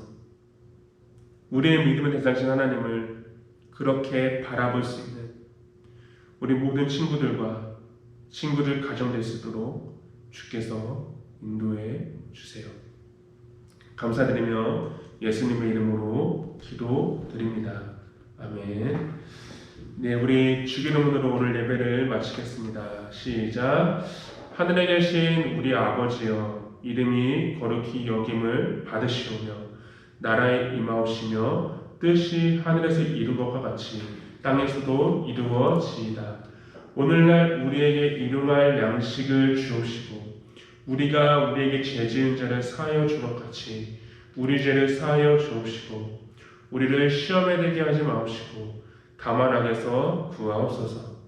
우리의 믿음의 대상이신 하나님을 그렇게 바라볼 수 있는 우리 모든 친구들과 친구들 가정 될 수 있도록 주께서 인도해 주세요. 감사드리며 예수님의 이름으로 기도드립니다. 아멘. 네, 우리 주기도문으로 오늘 예배를 마치겠습니다. 시작. 하늘에 계신 우리 아버지여, 이름이 거룩히 여김을 받으시오며 나라에 임하옵시며 뜻이 하늘에서 이룬 것과 같이 땅에서도 이루어지이다. 오늘날 우리에게 일용할 양식을 주옵시고 우리가 우리에게 죄 지은 자를 사하여 준 것 같이 우리 죄를 사하여 주옵시고 우리를 시험에 들게 하지 마옵시고 다만 악에서 구하옵소서.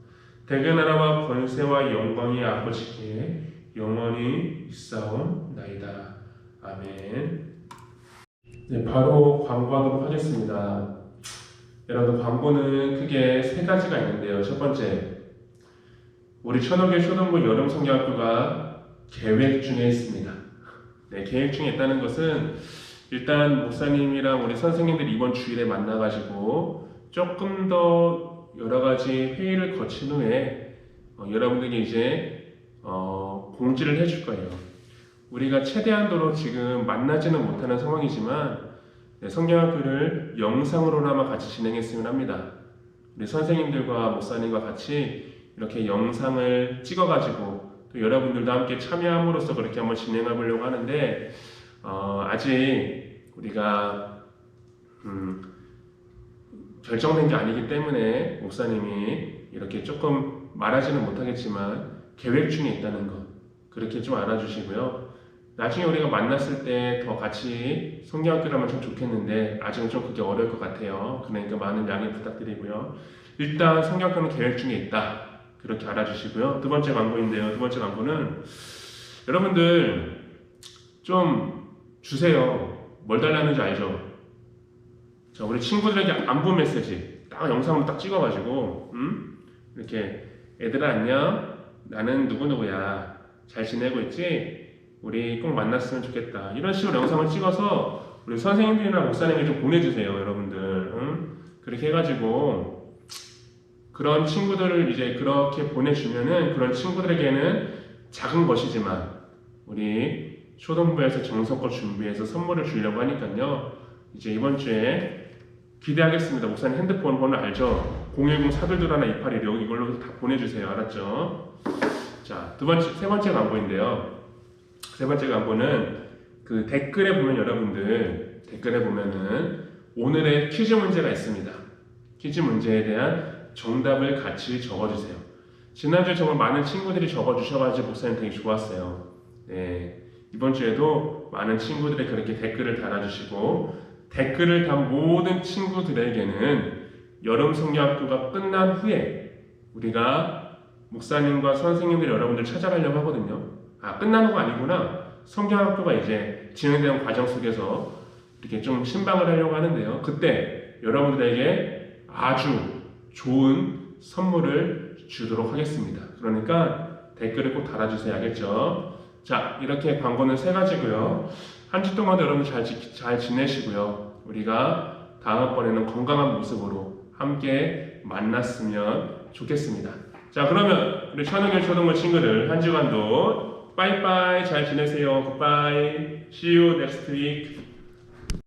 대개 나라와 권세와 영광이 아버지께 영원히 있사옵나이다. 아멘. 네, 바로 광고하도록 하겠습니다. 여러분, 광고는 크게 세 가지가 있는데요. 첫 번째, 우리 천호교 초등부 여름성경학교가 계획 중에 있습니다. 네, 계획 중에 있다는 것은 일단 목사님이랑 우리 선생님들이 이번 주일에 만나가지고 조금 더 여러 가지 회의를 거친 후에 여러분들에게 이제 공지를 해줄 거예요. 우리가 최대한도로 지금 만나지는 못하는 상황이지만 네, 성경학교를 영상으로나마 같이 진행했으면 합니다. 우리 선생님들과 목사님과 같이 이렇게 영상을 찍어가지고 또 여러분들도 함께 참여함으로써 그렇게 한번 진행해 보려고 하는데 아직 우리가 결정된 게 아니기 때문에 목사님이 이렇게 조금 말하지는 못하겠지만 계획 중에 있다는 것 그렇게 좀 알아주시고요. 나중에 우리가 만났을 때 더 같이 성경학교를 하면 좀 좋겠는데 아직은 좀 그게 어려울 것 같아요. 그러니까 많은 양해 부탁드리고요. 일단 성경학교는 계획 중에 있다. 그렇게 알아주시고요. 두 번째 광고인데요. 두 번째 광고는 여러분들 좀 주세요. 뭘 달라는지 알죠? 자, 우리 친구들에게 안부 메시지 딱 영상으로 딱 찍어가지고 이렇게 애들아 안녕 나는 누구누구야 잘 지내고 있지? 우리 꼭 만났으면 좋겠다 이런 식으로 영상을 찍어서 우리 선생님들이나 목사님에게 좀 보내주세요. 여러분들 그렇게 해가지고 그런 친구들을 이제 그렇게 보내주면은 그런 친구들에게는 작은 것이지만 우리 초등부에서 정성껏 준비해서 선물을 주려고 하니까요. 이제 이번 주에 기대하겠습니다. 목사님 핸드폰 번호 알죠? 010-422-1 이걸로 다 보내주세요. 알았죠? 자, 세 번째 광고인데요. 세 번째 광고는 그 댓글에 보면 여러분들 댓글에 보면은 오늘의 퀴즈 문제가 있습니다. 퀴즈 문제에 대한 정답을 같이 적어주세요. 지난주에 정말 많은 친구들이 적어주셔가지고 목사님 되게 좋았어요. 네, 이번 주에도 많은 친구들이 그렇게 댓글을 달아주시고 댓글을 단 모든 친구들에게는 여름성경학교가 끝난 후에 우리가 목사님과 선생님들 여러분들 찾아가려고 하거든요. 끝나는 거 아니구나. 성경학교가 이제 진행되는 과정 속에서 이렇게 좀 신방을 하려고 하는데요. 그때 여러분들에게 아주 좋은 선물을 주도록 하겠습니다. 그러니까 댓글을 꼭 달아주세요. 알겠죠? 자, 이렇게 광고는 세 가지고요. 한 주 동안도 여러분 잘 지내시고요. 우리가 다음번에는 건강한 모습으로 함께 만났으면 좋겠습니다. 자, 그러면 우리 천호교 초등부 친구들 한 주간도 빠이빠이 잘 지내세요. 굿바이. See you next week.